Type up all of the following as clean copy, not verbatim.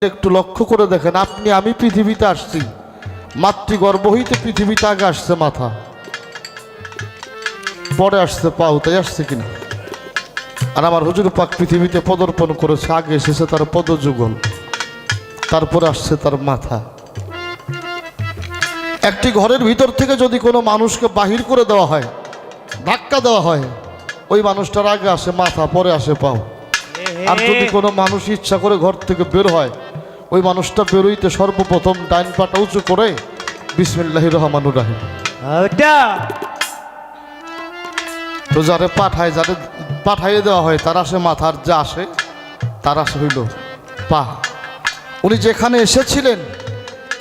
একটু লক্ষ্য করে দেখেন, আপনি আমি পৃথিবীতে আসছি, মাতৃগর্ভ হইতে পৃথিবীতে আগে আসছে মাথা, পরে আসছে পাও, তাই আসছে কিনা? আর আমার হুজুর পাক পৃথিবীতে পদার্পণ করেছে, আগে এসেছে তার পদযুগল, তারপরে আসছে তার মাথা। একটি ঘরের ভিতর থেকে যদি কোনো মানুষকে বাহির করে দেওয়া হয়, ধাক্কা দেওয়া হয়, ওই মানুষটার আগে আসে মাথা, পরে আসে পাও। আর যদি কোনো মানুষ ইচ্ছা করে ঘর থেকে বের হয়, ওই মানুষটা বেরোইতে সর্বপ্রথম ডাইন পাটা উঁচু করে বিসমিল্লাহির রহমানুর রাহিম। তো যারে পাঠাইয়ে দেওয়া হয় তার আসে মাথার, যা আসে তার আসে হইল পা। উনি যেখানে এসেছিলেন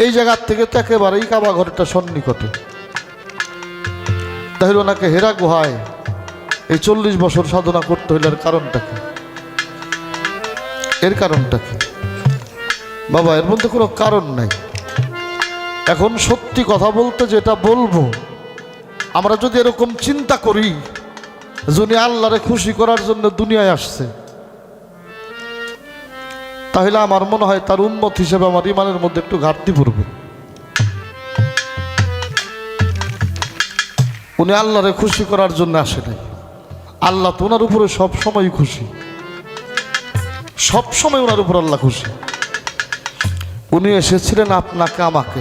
এই জায়গার থেকে তো একেবারেই কাবা ঘরটা সন্নিকটে। তাহলে ওনাকে হেরা গুহায় এই 40 বছর সাধনা করতে হইল। এর কারণটা কি? এর কারণটা কি বাবা? এর মধ্যে কোনো কারণ নাই। এখন সত্যি কথা বলতে যেটা বলবো, আমরা যদি এরকম চিন্তা করি যিনি আল্লাহরে খুশি করার জন্য দুনিয়ায় আসছে, তাহলে আমার মনে হয় তার উম্মত হিসেবে আমার ইমানের মধ্যে একটু ঘাটতি পড়বে। উনি আল্লাহরে খুশি করার জন্য আসে নাই। আল্লাহ তো ওনার উপরে সবসময় খুশি, সবসময় ওনার উপর আল্লাহ খুশি। উনি এসেছিলেন আপনাকে আমাকে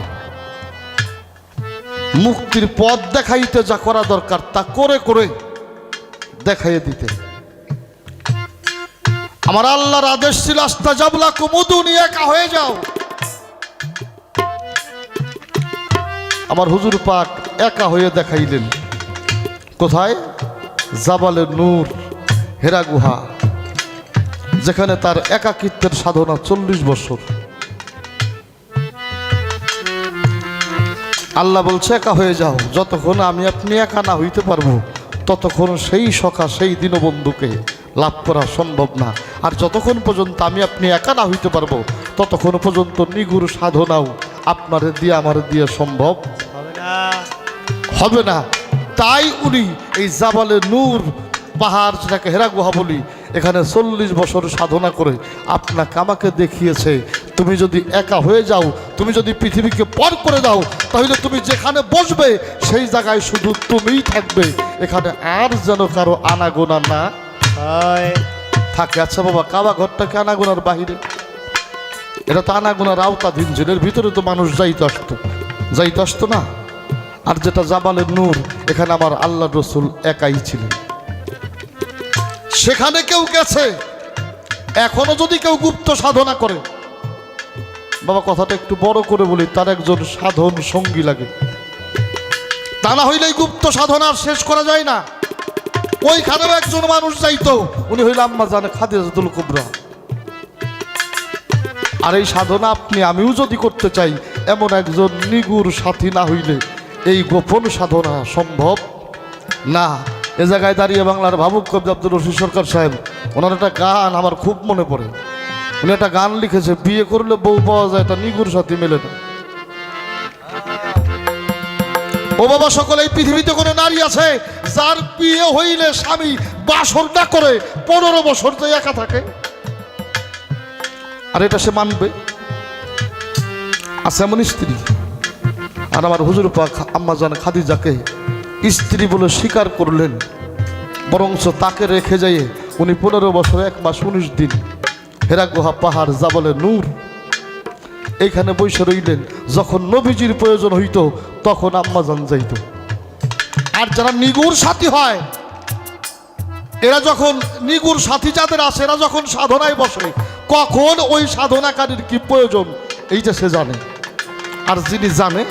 মুক্তির পথ দেখাইতে, যা করা দরকার তা করে করে দেখাইয়ে দিতে। আমার আল্লাহর আদেশ ছিল আস্তাজাবলা কুমুদুনি, একা হয়ে যাও। আমার হুজুর পাক একা হয়ে দেখাইলেন। কোথায়? জাবালে নূর, হেরা গুহা, যেখানে তার একাকিত্বের সাধনা 40 বছর। আল্লাহ বলছে একা হয়ে যাও। যতক্ষণ আমি আপনি একা না হইতে পারবো ততক্ষণ সেই সখা, সেই দীনবন্ধুকে লাভ করা সম্ভব না। আর যতক্ষণ পর্যন্ত আমি আপনি একা না হইতে পারবো ততক্ষণ পর্যন্ত নিগুড় সাধনাও আপনারে দিয়ে আমার দিয়ে সম্ভব হবে না। তাই উনি এই জাবালে নূর পাহাড়, যেটাকে হেরা গুহা বলি, এখানে 40 বছর সাধনা করে আপনাকে আমাকে দেখিয়েছে তুমি যদি একা হয়ে যাও, তুমি যদি পৃথিবীকে পর করে দাও, তাহলে তুমি যেখানে বসবে সেই জায়গায় শুধু তুমিই থাকবে, এখানে আর যেন কারো আনাগোনা না থাকে। আচ্ছা বাবা, কাবা ঘরটাকে আনাগোনার বাহিরে? এটা তো আনাগোনার আওতাধীন ছিল, এর ভিতরে তো মানুষ যাইতে আসতো না। আর যেটা জাবালের নূর, এখানে আমার আল্লাহ রসুল একাই ছিলেন। সেখানে কেউ গেছে, এখনো যদি কেউ গুপ্ত সাধনা করে, বাবা কথাটা একটু বড় করে বলি, তার একজন সাধন সঙ্গী লাগে। তা না হইলেই গুপ্ত সাধনা শেষ করা যায় না। ওইখানেও একজন মানুষ যাইতো, উনি হইল আম্মা জানে খাদিজাতুল কুবরা। আর এই সাধনা আপনি আমিও যদি করতে চাই, এমন একজন নিগুড় সাথী না হইলে এই গোপন সাধনা সম্ভব না। এ জায়গায় দাঁড়িয়ে বাংলার ভাবুক কবি আব্দুর রশিদ সরকার সাহেব, ওনার একটা গান আমার খুব মনে পড়ে। উনি একটা গান লিখেছে, বিয়ে করলে বউ পাওয়া যায়, এটা নিগুড় সাথী মেলে না। ও বাবা, সকলে এই পৃথিবীতে কোনো নারী আছে যার বিয়ে হইলে স্বামী বাসর না করে 15 বছর তো একা থাকে? আর এটা সে মানবে? আছে এমন স্ত্রী? আর আমার হুজুর পাক আম্মা জান খাদিজাকে স্ত্রী বলে স্বীকার করলেন, বরঞ্চ তাকে রেখে যাইয়ে উনি 15 বছর 1 মাস 19 দিন হেরা গুহা পাহাড় জাবালে নূর এইখানে বসে রইলেন। যখন নবীজির প্রয়োজন হইত তখন আম্মা জান যাইত। আর যারা নিগুড় সাথী হয়, এরা যখন নিগুড় সাথী যাদের আসে, এরা যখন সাধনায় বসে, কখন ওই সাধনাকারীর কি প্রয়োজন এইটা সে জানে। আর যিনি জানে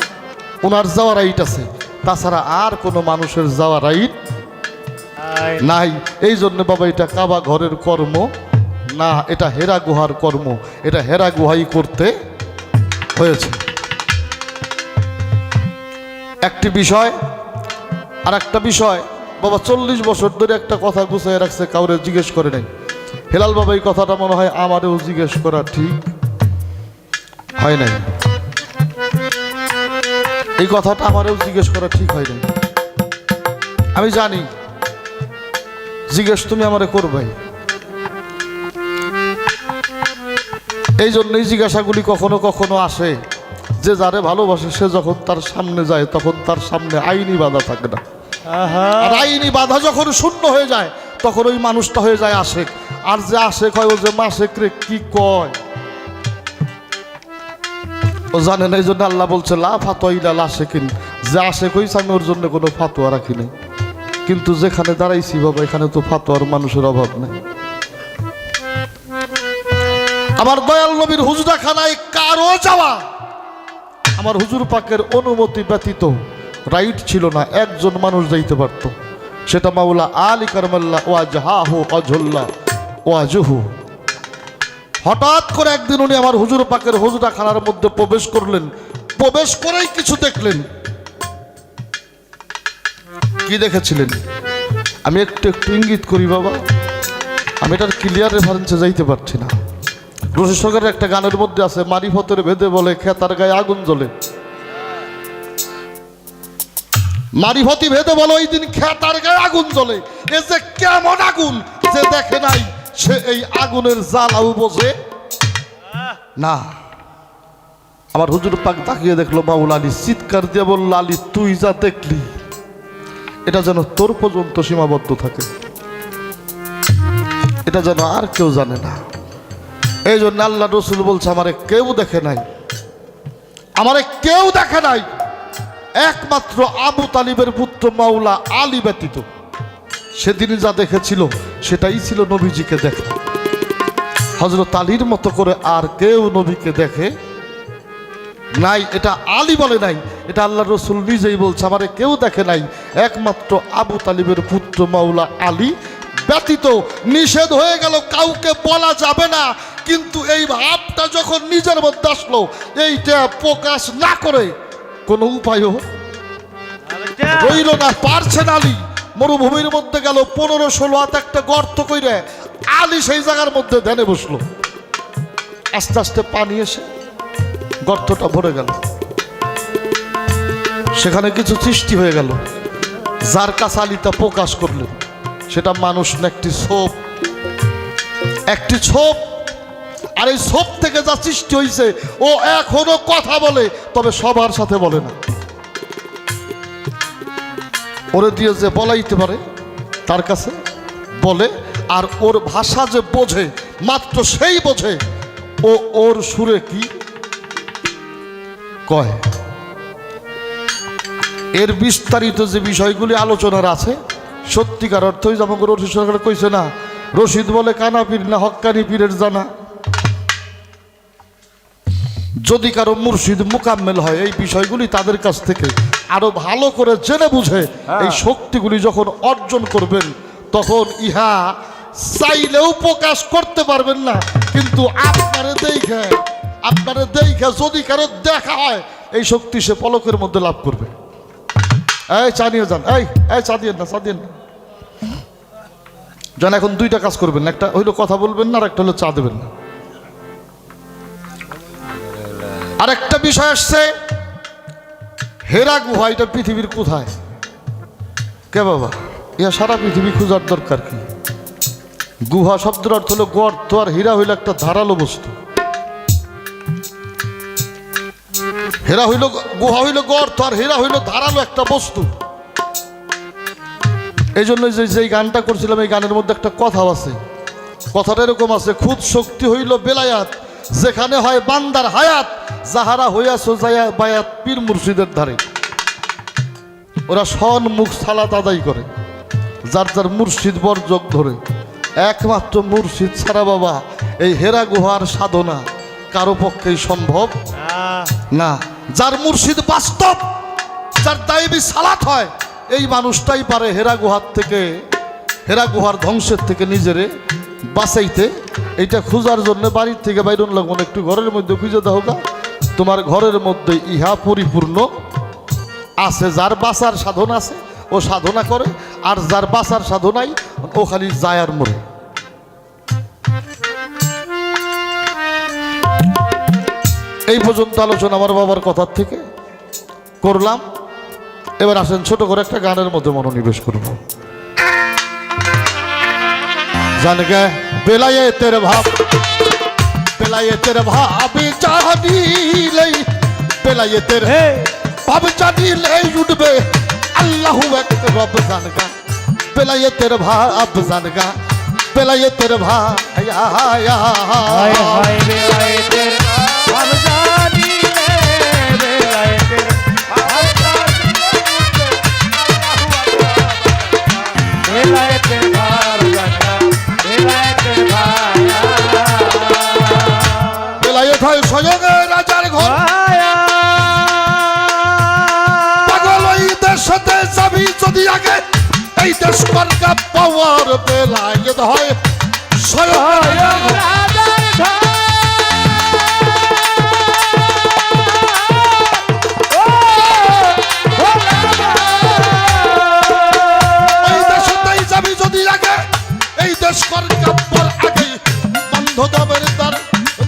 ওনার যাওয়ার রাইট আছে, তাছাড়া আর কোনো মানুষের যাওয়ার রাইট নাই। এই জন্য বাবা, এটা কাবা ঘরের কর্ম না, এটা হেরা গুহার কর্ম। এটা হেরা গুহাই করতে হয়েছে। একটি বিষয়। আর একটা বিষয় বাবা, 40 বছর ধরে একটা কথা গুছিয়ে রাখছে, কাউরে জিজ্ঞেস করে নাই। হেলাল বাবা, এই কথাটা মনে হয় আমারও জিজ্ঞেস করা ঠিক হয় নাই। এই কথাটা আমারও জিজ্ঞেস করা ঠিক হয় নাই। আমি জানি জিজ্ঞেস তুমি আমারে করবে। এই জন্যই জিজ্ঞাসাগুলি কখনো কখনো আসে যে যারে ভালোবাসে সে যখন তার সামনে যায় তখন তার সামনে আইনি বাধা থাকে না। আর আইনি বাধা যখন শূন্য হয়ে যায় তখন ওই মানুষটা হয়ে যায় আশেক। আর যে আশেক হয় ও যে মাসেক রে কি কয় ও জানে না। এই জন্য আল্লাহ বলছে লা ফাতোয়া ইলা আশেকিন, যে আশেক হইছে আমি ওর জন্য কোনো ফাতোয়া রাখি নাই। কিন্তু যেখানে দাঁড়াইছি বাবা এখানে তো ফাতোয়ার মানুষের অভাব নেই। আমার দয়াল নবীর হুজরাখানায় কারো যাওয়া আমার হুজুর পাকের অনুমতি ব্যতীত রাইট ছিল না। একজন মানুষ যাইতে পারত, সেটা মাওলা আলী কারমাল্লাহ ওয়াজহাহু অজল্লা ওয়াজহু। হঠাৎ করে একদিন উনি আমার হুজুর পাকের হুজরাখানার মধ্যে প্রবেশ করলেন। প্রবেশ করেই কিছু দেখলেন। কি দেখেছিলেন আমি একটু একটু ইঙ্গিত করি বাবা, আমি এটার ক্লিয়ার রেফারেন্সে যাইতে পারছি না। রশিদ সরকারের একটা গানের মধ্যে আছে মারিফতের ভেদে বলে খেতার গায়ে আগুন জ্বলে। মারিফতি ভেদে বলো ওই দিন খেতার গায়ে আগুন জ্বলে। এ যে কেমন আগুন, যে দেখে নাই সে এই আগুনের জ্বালাও বোঝে না। আমার হুজুর পাক তাকিয়ে দেখলো মাওলা আলী, চিৎকার দিয়ে বলল আলী তুই যা দেখলি এটা যেন তোর পর্যন্ত সীমাবদ্ধ থাকে, এটা যেন আর কেউ জানে না। এই জন্য আল্লাহ রসুল বলছে আমারে কেউ দেখে নাই, আমারে কেউ দেখে নাই, একমাত্র আবু তালিবের পুত্র মাওলা আলী ব্যতীত। সেদিন যা দেখেছিল সেটাই ছিল নবীজিকে দেখা। হযরত আলীর মতো করে আর কেউ নবীকে দেখে নাই। এটা আলী বলে নাই, এটা আল্লাহ রসুল নিজেই বলছে আমারে কেউ দেখে নাই, একমাত্র আবু তালিবের পুত্র মাওলা আলী ব্যতীত। নিষেধ হয়ে গেল কাউকে বলা যাবে না, কিন্তু এই ভাবটা যখন নিজের মধ্যে আসলো এইটা প্রকাশ না করে কোনো উপায়ও রইল না। পারছেন আলী, মরুভূমির মধ্যে গেল 15-16 হাত একটা গর্ত কইরে আলী সেই জায়গার মধ্যে ধ্যানে বসলো। আস্তে আস্তে পানি এসে গর্তটা ভরে গেল, সেখানে কিছু সৃষ্টি হয়ে গেল। যার কাছে আলী তা প্রকাশ করলেন, সেটা মানুষ না, একটি ছোপ, একটি ছোপ। আর এই ছোপ থেকে যা সৃষ্টি হয়েছে ও এখনো কথা বলে, তবে সবার সাথে বলে না। ওরে দিয়ে যে বলাইতে পারে তার কাছে বলে, আর ওর ভাষা যে বোঝে মাত্র সেই বোঝে ও ওর সুরে কি কয়। এর বিস্তারিত যে বিষয়গুলি আলোচনার আছে, সত্যিকার অর্থই যেমন রশিদ সরকার কইছে না, রশিদ বলে কানা পীর না হক্কানি পীরের জানা। যদি কারো মুর্শিদ মুকাম্মেল হয় এই বিষয়গুলি তাদের কাছ থেকে আরো ভালো করে জেনে বুঝে এই শক্তিগুলি যখন অর্জন করবেন, তখন ইহা চাইলেও প্রকাশ করতে পারবেন না। কিন্তু আপনারে দেখে যদি কারো দেখা হয় এই শক্তি সে পলকের মধ্যে লাভ করবে। এই চা নিয়ে যান, এই চা দিয়ে না, চা দিয়ে না যান। এখন দুইটা কাজ করবেন, একটা হইলো কথা বলবেন না, আর একটা হলো চা দেবেন না। আর একটা বিষয় আসছে, হেরা গুহা এটা পৃথিবীর কোথায়? কে বাবা, ইয়া সারা পৃথিবী খোঁজার দরকার কি? গুহা শব্দের অর্থ হলো গর্ত, আর হীরা হইল একটা ধারালো বস্তু। হেরা হইল, গুহা হইল গর্ত, আর হীরা হইল ধারালো একটা বস্তু। এই জন্য যে গানটা করছিলাম এই গানের মধ্যে একটা কথা আছে, কথাটা এরকম আছে, খুদ শক্তি হইল বেলায়াত, যেখানে হয় বান্দার হায়াত, যাহারা হইয়াছ যায়া বায়াত পীর মুর্শিদের ধারে। ওরা সন্মুখ সালাত আদায় করে, যার যার মুর্শিদ বরযোগ ধরে। একমাত্র মুর্শিদ ছাড়া বাবা এই হেরা গুহার সাধনা কারো পক্ষেই সম্ভব না। যার মুর্শিদ বাস্তব, যার দায়বী সালাত হয়, এই মানুষটাই পারে হেরা গুহার থেকে, হেরা গুহার ধ্বংসের থেকে নিজেরে বাঁচাইতে। এইটা খোঁজার জন্য বাড়ির থেকে বাইরন লাগবো না, একটু ঘরের মধ্যে খুঁজে দাও গা, তোমার ঘরের মধ্যে ইহা পরিপূর্ণ আছে। যার বাঁচার সাধনা আছে ও সাধনা করে, আর যার বাঁচার সাধনাই ও খালি যায় আর মরে। এই পর্যন্ত আলোচনা আমার বাবার কথার থেকে করলাম। এবার আসেন ছোট করে একটা গানের মধ্যে মনোনিবেশ করব। জান গে বেলায়েতের ভাব, বেলায়েতের ভাব জানিলেই বেলায়েতের ভাব জানিলেই উঠবে আল্লাহু আকবার রব জানগা বেলায়েতের ভাব জানগা বেলায়েতের ভাব হায় হায় বেলায়েতের ভাব জানিলে বেলায়েতের ভাব জানিলে বেলায়েতের ভাব জানগা বেলায়েতের ভাব বেলায়েত হয় স্বয়ং রাজার ঘর পাগল ওই দেশতে যাবি যদি আগে এই দেশ কর্কা পাওয়ার বেলায়েত হয় স্বয়ং রাজার ঘর এই দেশতেই যাবি যদি আগে এই দেশ কর্কা পর আগে বন্ধ দাবের তার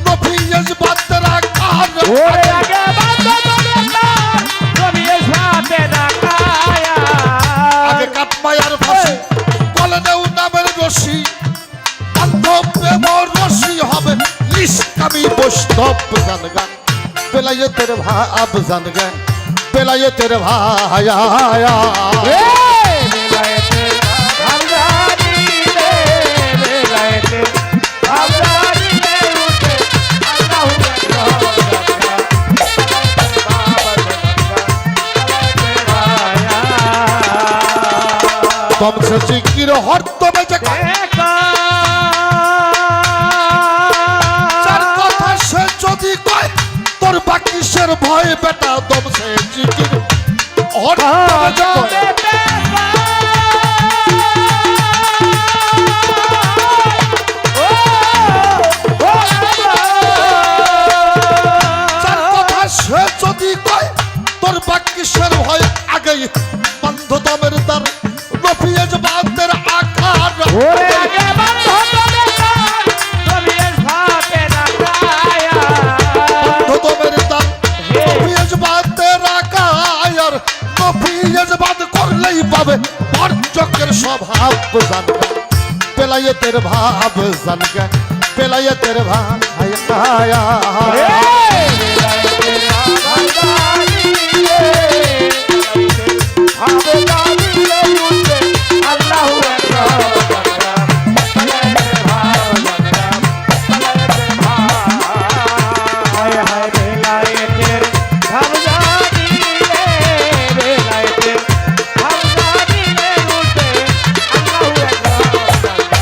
নফিয়েজ বাদ্দার আকার ওরে আগে বাঁধো তোদের তার, রবির সাথে ডাকায়া। আগে কাটমায়ার ফাঁসি বলে দেও নামের রশি বান্ধব প্রেমর রশি হবে নিষ্কামি বৈষ্ণব জানগা বেলায়েতের ভাব জানগা বেলায়েতের ভায়া এই বেলায়েতের ভাব জানিলে, বেলায়েতের ভাব জানিলে উঠে আল্লাহু আকবার জানগা, বেলায়েতের ভায়া। তমসে জিকির হরত বেজে চার কথা সে যদি কয় তোর বাকিসের ভয় বেটা তমসে জিকির হরত বেজে কয় চার কথা সে যদি কয় তোর বাকিসের ভয় আগেই বন্ধ দামের তার রফিয়েজ বাদের আকার ওরে আগে বাঁধো তোদের তার, রবির সাথে ডাকায়া। ধোতমের দাম নফিয়েজ বাদের আকার নফিয়েজ বাদ করলেই পাবে বর্জকের স্বভাব জানগা বেলায়েতের ভাব জানগা বেলায়েতের ভাব বেলায়েতের ভাব জানিলে, বেলায়েতের ভাব জানিলে উঠবে আল্লাহু আকবার জানগা, বেলায়েতের ভাব জানগা, বেলায়েতের ভাব। হায় হায় বেলায়েতের ভাব জানিলে, বেলায়েতের ভাব জানিলে উঠবে আল্লাহু আকবার জানগা,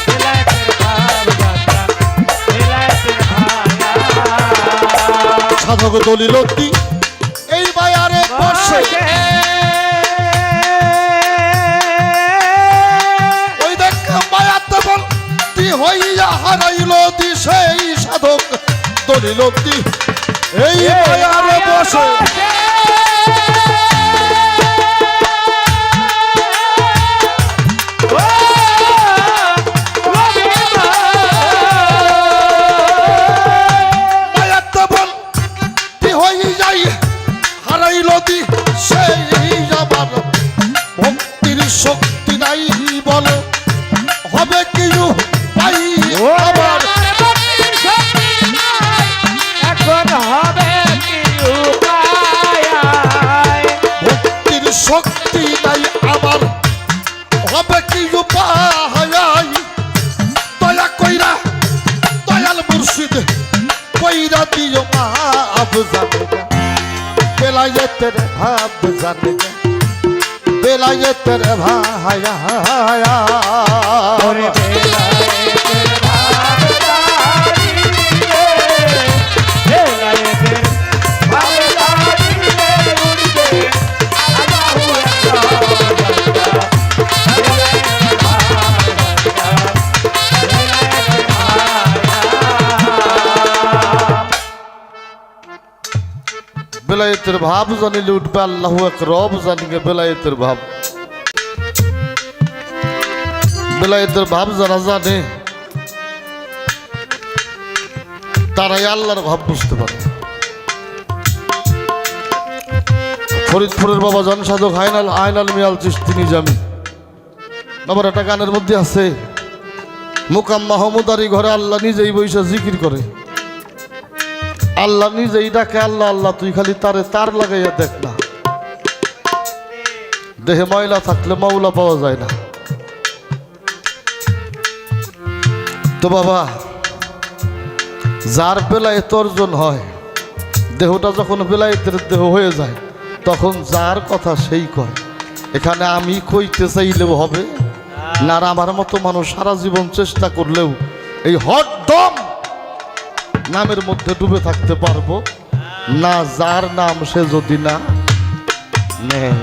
বেলায়েতের ভাব জানগা, বেলায়েতের ভাব। সাধক দলিলতি এই বায়ারে বসে ওই দেখ মায়াতে বল তুই হইয়া হারাইল দি সেই সাধক দলিলতি এই বায়ারে বসে মায়াতে বল তুই হইয়াই হারাইল দি সেই আমার ভক্তির শক্তি নাই বল হবে কি পাই আবার এখন হবে কি উপায়? ভক্তির শক্তি নাই আমার হবে কি উপায় দয়া কইরা দয়াল মুর্শিদ কইরা দিও মাফ জানেগা বেলায়েতের ভাব জানেগা বেলায়েতের ভায়া ওরে বেলায়েতের ভাব জানিলে, বেলায়েতের ভাব জানিলে উঠবে আল্লাহু আকবার জানগা, বেলায়েতের ভাব জানগা, বেলায়েতের ভাব। বেলায়েতের ভাব জানিলে উঠবে আল্লাহু আকবার রব জানিগে বেলায়েতের ভাব বেলায়েতের ভাব যারা জানে তারাই আল্লাহর ভাব বুঝতে পারে। ফরিদপুরের বাবা জন সাধক আইনাল মিয়াল চিশতি নিজামী আবার একটা গানের মধ্যে আছে মুকাম মাহমুদারি ঘরে আল্লাহ নিজেই বৈশা জিকির করে। আল্লাহ নিজেই ডাকে আল্লাহ আল্লাহ, তুই খালি তারে তার লাগাইয়া দেখ না। দেহে ময়লা থাকলে মাওলা পাওয়া যায় না। তো বাবা, যার বেলায়েত অর্জন হয়, দেহটা যখন বেলায়েতের দেহ হয়ে যায়, তখন যার কথা সেই কয়। এখানে আমি কইতে চাইলেও হবে না, আর আমার মতো মানুষ সারা জীবন চেষ্টা করলেও এই হরদম নামের মধ্যে ডুবে থাকতে পারবো না। যার নাম সে যদি না নেয়,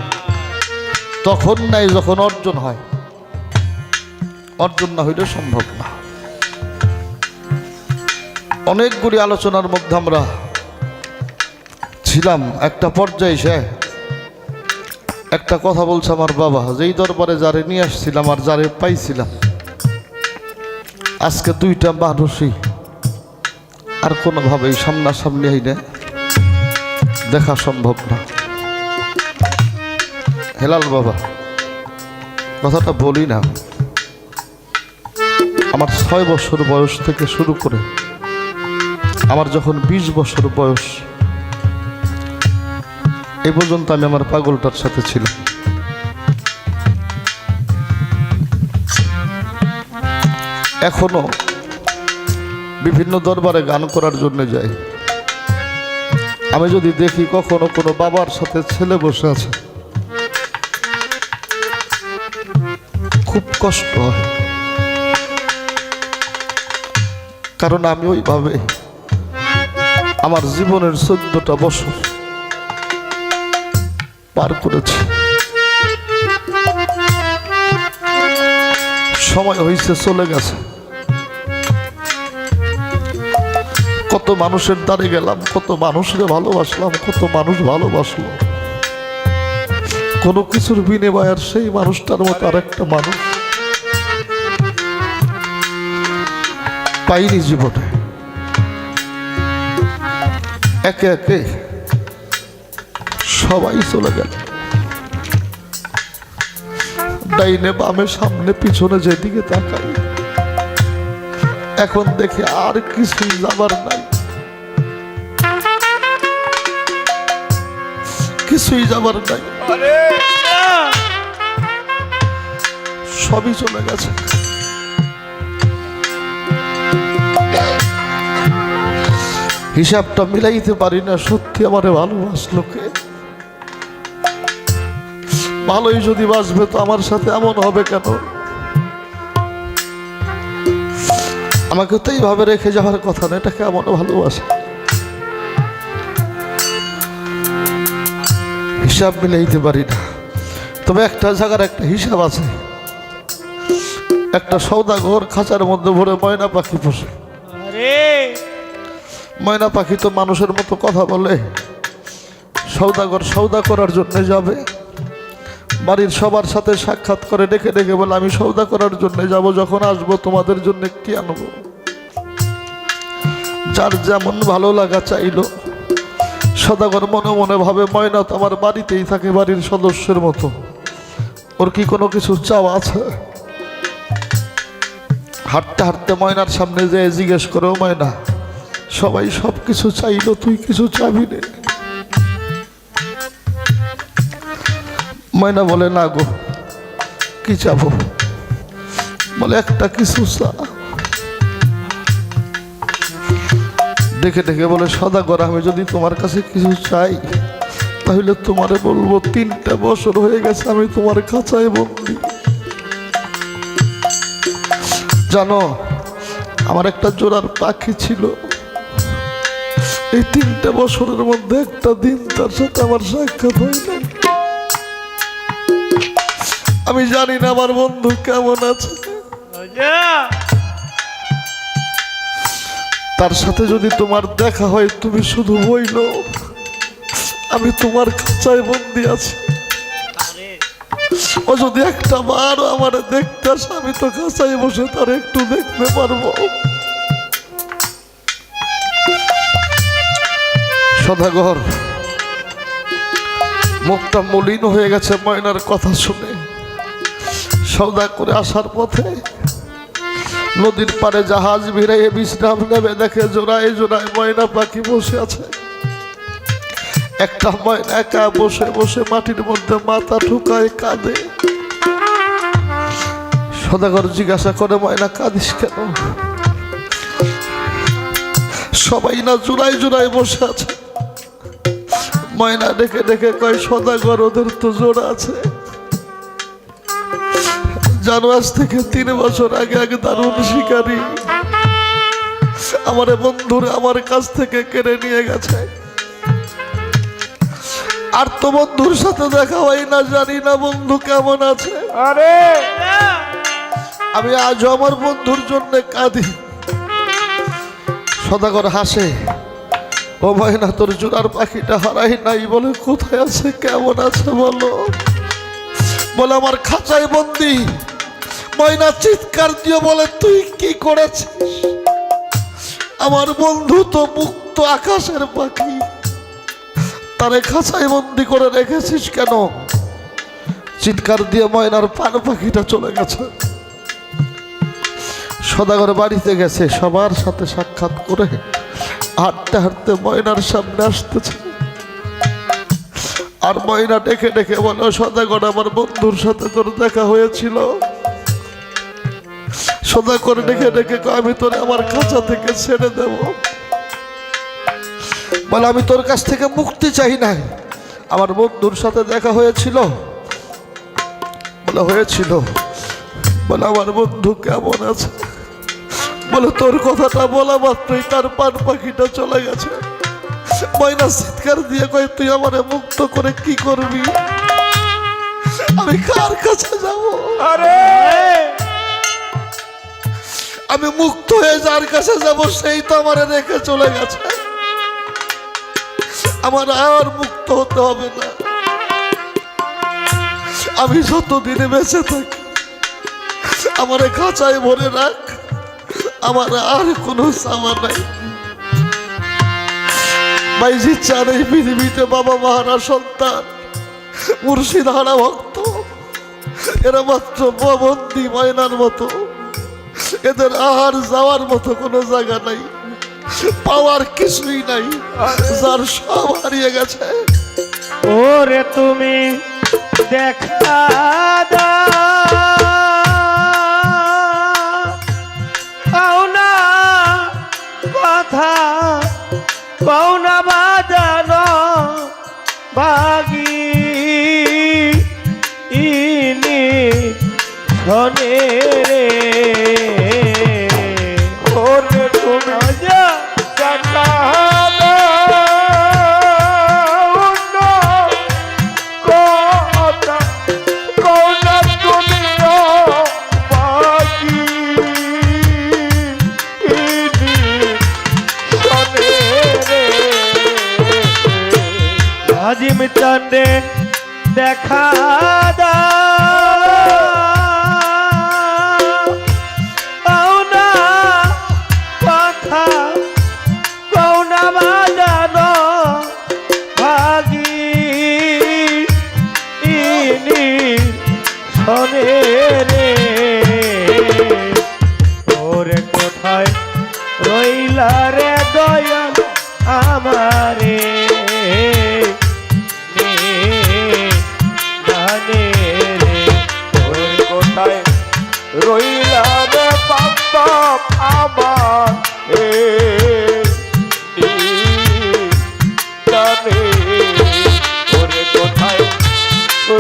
তখন নাই, যখন অর্জন হয়। অর্জন না হইলে সম্ভব না। অনেকগুলি আলোচনার মধ্যে আমরা ছিলাম। একটা পর্যায়ে সে একটা কথা বলছে আমার বাবা, যেই দরবারে যারে নিয়ে আসছিলাম আর যারে পাইছিলাম, আজকে দুইটা মানুষই আর কোনোভাবেই সামনাসামনি আইনে দেখা সম্ভব না। হেলাল বাবা, কথাটা বলি না, আমার 6 বছর বয়স থেকে শুরু করে আমার যখন 20 বছর বয়স, এই পর্যন্ত আমি আমার পাগলটার সাথে ছিলাম। এখনো বিভিন্ন দরবারে গান করার জন্য যাই। আমি যদি দেখি কখনো কোনো বাবার সাথে ছেলে বসে আছে, খুব কষ্ট হয়। কারণ আমি ওইভাবে আমার জীবনের 14টা বছর পার করেছি। সময় হয়েছে, চলে গেছে। কত মানুষের দ্বারে গেলাম, কত মানুষকে ভালোবাসলাম, কত মানুষ ভালোবাসলো। কোনো কিছুর বিনিময়ে আর সেই মানুষটার মতো আর একটা মানুষ পাইনি জীবনে। একে একে সবাই চলে গেল। ডাইনে বামে সামনে পিছনে যেদিকে তাকাই, এখন দেখি আর কিছুই যাবার নাই, কিছুই যাবার নাই, সবই চলে গেছে। হিসাবটা মিলাইতে পারি না, সত্যি আমারে ভালোবাসলো কে? ভালোই যদি বাসবে তো আমার সাথে এমন হবে কেন? আমাকে তো এইভাবে রেখে যাওয়ার কথা না, এটা কেমন ভালোবাসা? হিসাব মিলাইতে পারি না। তবে একটা জায়গার একটা হিসাব আছে। একটা সওদাগর খাঁচার মধ্যে ভরে ময়না পাখি পোষে। ময়না পাখি তো মানুষের মতো কথা বলে। সওদাগর সওদা করার জন্য যাবে, বাড়ির সবার সাথে সাক্ষাৎ করে ডেকে ডেকে বলে, আমি সওদা করার জন্য যাব, যখন আসবো তোমাদের জন্য কি আনবো। যার যেমন ভালো লাগা চাইলো। সওদাগর মনে মনে ভাবে, ময়না তো আমার বাড়িতেই থাকে, বাড়ির সদস্যের মতো, ওর কি কোনো কিছু চাওয়া আছে? হাঁটতে হাঁটতে ময়নার সামনে যেয়ে জিজ্ঞেস করে, ময়না, সবাই সব কিছু চাইলো, তুই কিছু চাবি নে? ময়না বলে, না গো, কি চাবো? বলে, একটা কিছু চা। দেখে দেখে বলে, সওদাগর, আমি যদি তোমার কাছে কিছু চাই তাহলে তোমারে বলবো 3টা বছর হয়ে গেছে আমি তোমার খাঁচায় বন্দি। জানো, আমার একটা জোড়ার পাখি ছিল, এই 3টা বছরের মধ্যে একটা দিন তার সাথে আমার সাক্ষাৎ হয় না। আমি জানি না আমার বন্ধু কেমন আছে। তার সাথে যদি তোমার দেখা হয়, তুমি শুধু বইলো, আমি তোমার খাঁচায় বন্দি আছি। ও যদি একটা বার আমার দেখতে আসে, আমি তো খাঁচায় বসে তার একটু দেখতে পারবো। সওদাগর মুখটা মলিন হয়ে গেছে ময়নার কথা শুনে। সওদা করে আসার পথে নদীর পাড়ে জাহাজ ভিড়াইয়ে বিশ্রাম নেবে, দেখে জোড়ায় জোড়ায় ময়না পাখি বসে আছে। একটা ময়না একা বসে বসে মাটির মধ্যে মাথা ঠুকায় কাঁদে। সদাগর জিজ্ঞাসা করে, ময়না কাঁদিস কেন? সবাই না জোড়ায় জোড়ায় বসে আছে। ময়না ডেকে ডেকে কয়, সদাগর ওদের তো জোড়া আছে। জানো, আজ থেকে 3 বছর আগে এক দারুণ শিকারী আমার বন্ধুরা আমার কাছ থেকে কেড়ে নিয়ে গেছে। আর তো বন্ধুর সাথে দেখা হয় না, জানি না বন্ধু কেমন আছে। আরে আমি আজ আমার বন্ধুর জন্য কাঁদি। সদাগর হাসে, ও ময়না, তোর জোড়ার পাখিটা হারাই নাই বলে কোথায় আছে, কেমন আছে বলো? বলে, আমার খাঁচায় বন্দি। ময়না চিৎকার দিয়ে বলে, তুই কি করেছিস? আমার বন্ধু তো মুক্ত আকাশের পাখি, তারে খাঁচায় বন্দি করে রেখেছিস কেন? চিৎকার দিয়ে ময়নার পান পাখিটা চলে গেছে। সদাগর বাড়িতে গেছে, সবার সাথে সাক্ষাৎ করে হাঁটতে হাঁটতে ময়নার সামনে আসতেছে। আর ময়না ডেকে ডেকে বলো, সদাগর, আমার বন্ধুর সাথে তোর দেখা হয়েছিল। সদাগর ডেকে ডেকে আমি তোর আমার খাঁচা থেকে ছেড়ে দেব। বলে, আমি তোর কাছ থেকে মুক্তি চাই না, আমার বন্ধুর সাথে দেখা হয়েছিল। বলে, হয়েছিল। বলে, আমার বন্ধু কেমন আছে? বলে, তোর কথাটা বলা মাত্রই তার পান পাখিটা চলে গেছে। ময়না চিৎকার দিয়ে কয়, তুই আমারে মুক্ত করে কি করবি? আমি কার কাছে যাব? আরে আমি মুক্ত হয়ে যার কাছে যাব, সেই তো আমারে রেখে চলে গেছে। আমার আর মুক্ত হতে হবে না। আমি যতদিনে বেঁচে থাকি আমারে খাঁচায় ভরে রাখ, আমার আর কোনো চাওয়া নাই। বাইজি চান এই পৃথিবীতে বাবা মাহারা সন্তান, মুর্শিদ হারা ভক্ত, এরা মাত্র বন্দি ময়নার মতো। এদের আর যাওয়ার মতো কোনো জায়গা নাই, পাওয়ার কিছুই নাই, যার সব হারিয়ে গেছে। ওরে তুমি দেখা দাও না কথা, কও না বাজানো বাগি ইনি শোনে রে। ওরে তুমি দেখা দাও না কথা, কও না তুমি বাগি ইনি শোনে রে। আজিম চাঁদে দেখা দাও না কথা, কও না বাজানো ভাগি ইনি শোনে রে। ওরে কোথায় রইলা রে দয়াল আমারে জানে রে। ওরে কোথায় রইলা রে বান্ধব আমার জানে। ওরে কোথায়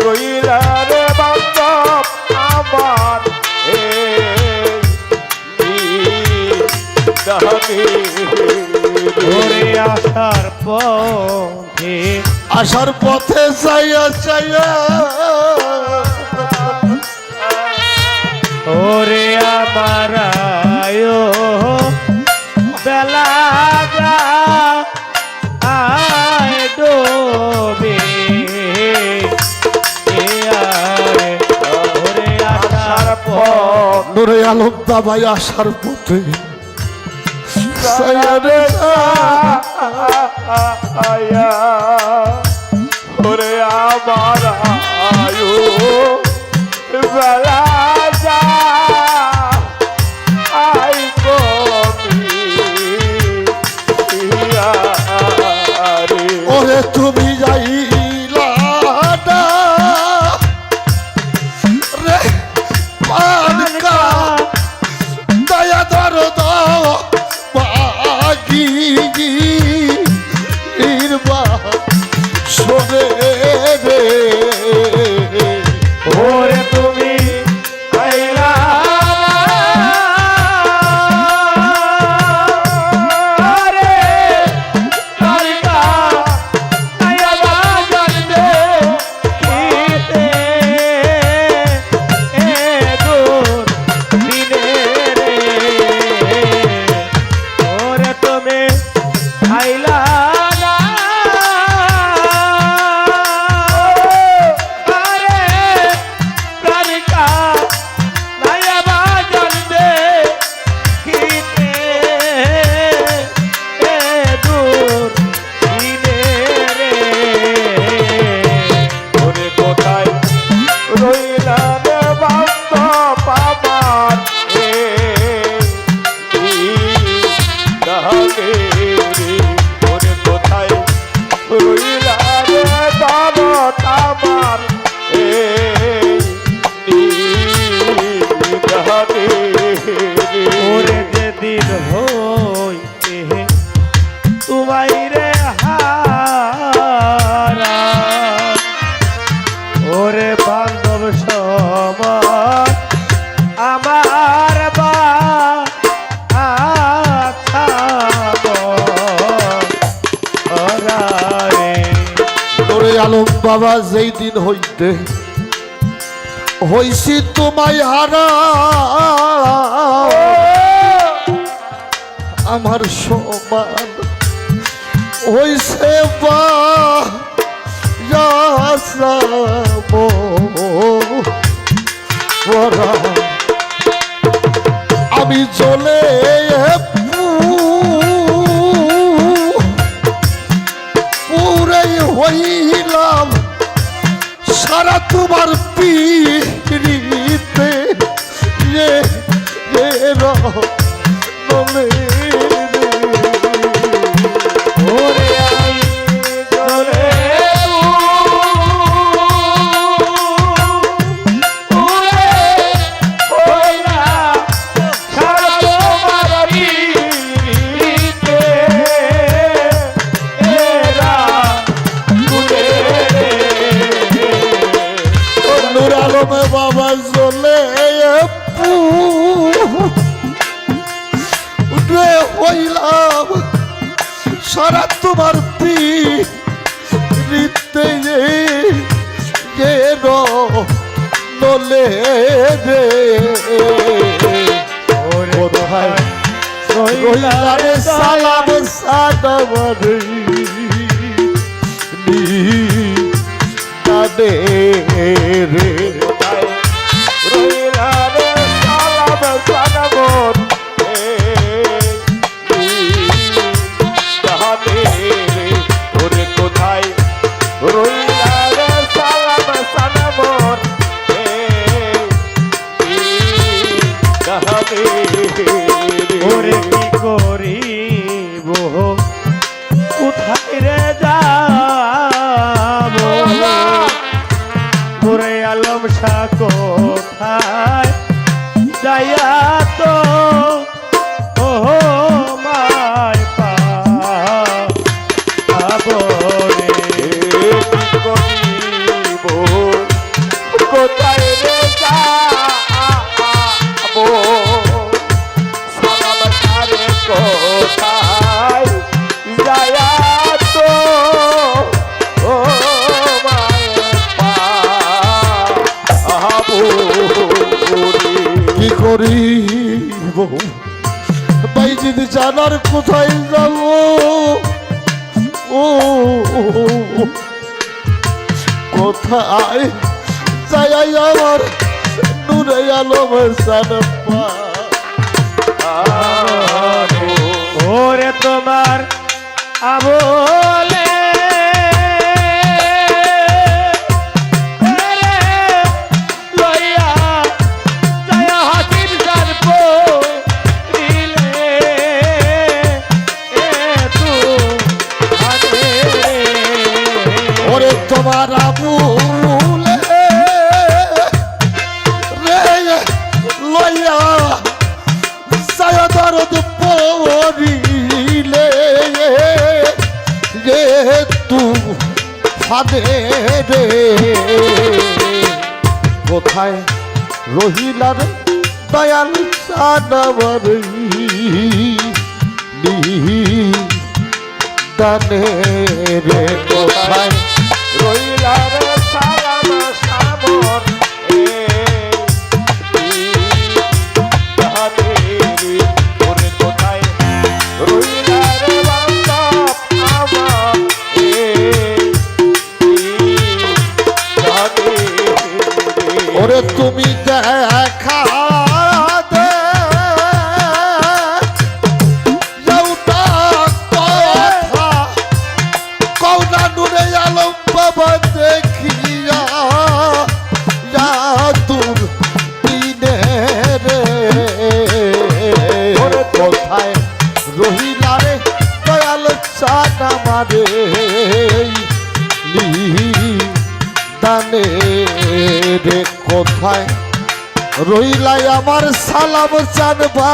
রইলা রে বান্ধব আমার জানে। ওরে আসার পথে চাইয়া চাইয়া, ওরে আমার বেলা আয় ডোবে। ওরে আসার পথ, নুরে আলম দাবাই আসার পথে ওরে আমার আয়ু বেলা তুমি যাইলা না রে পানকা দয়া দর দাও বাগি ইরবা শোনে রে ওরে তুমি আইলা রে কালিকা আয়া বাজার দে কিতে এ দূর দিনে রে ওরে তুমি আইলা না ওরে যেদিন হইতে তোমায় রে হারা ওরে বান্ধব সমান আমার বা আচ্ছা রে তোরে আলম বাবা যেই দিন হইতে হইছি তোমায় হারা আমার সমান হইছে বা আমি চলে পুরাই হইলাম সারা তোমার পিড়িতে ওরে আমি চলে বাবা চলে হইলাম সারা তোমার পিড়িতে নলে রে রইলারে সালাম সাদবরে কাদে রে রইলারে সালাম সাদবর ওরে কোথায় রইলারে সালাম সাদবর ওরে কি করিব কোথায় রে যাব ওরে আলম শাহ কোথায় যাইয়া তো ও মায় পাবো রে কি করিব কোথায় রে যাবো সালাম সারে কোথায় যাইয়া তো ও মায় পাবো কি করিব ভাই যদি জানার কোথায় যাব ও কোথায় যাই আমার নূরে আলম সানপা ওরে তোমার আবলে লইয়া যায়া হাতির গর্ব দিলে এ তু আনে তোমার আমুলে রে লইয়া সায়া দরদ পড়িলে গে তু ফাদে রে কোথায় রহিলা রে দয়াল সানবর দানে রে কোথায় রইলা রে সালাম সামর ওরে কোথায় রইলা রে বান্ধব আমার ওরে তুমি দেখা দে যাওটা কথা কওনা নুরে আলম বাবা দেখিয়া যা দূর দিনে রে ওরে কোথায় রহিলা রে দয়াল চান আমারে দানে রে কোথায় রইলাই আমার সালাম চান বাবা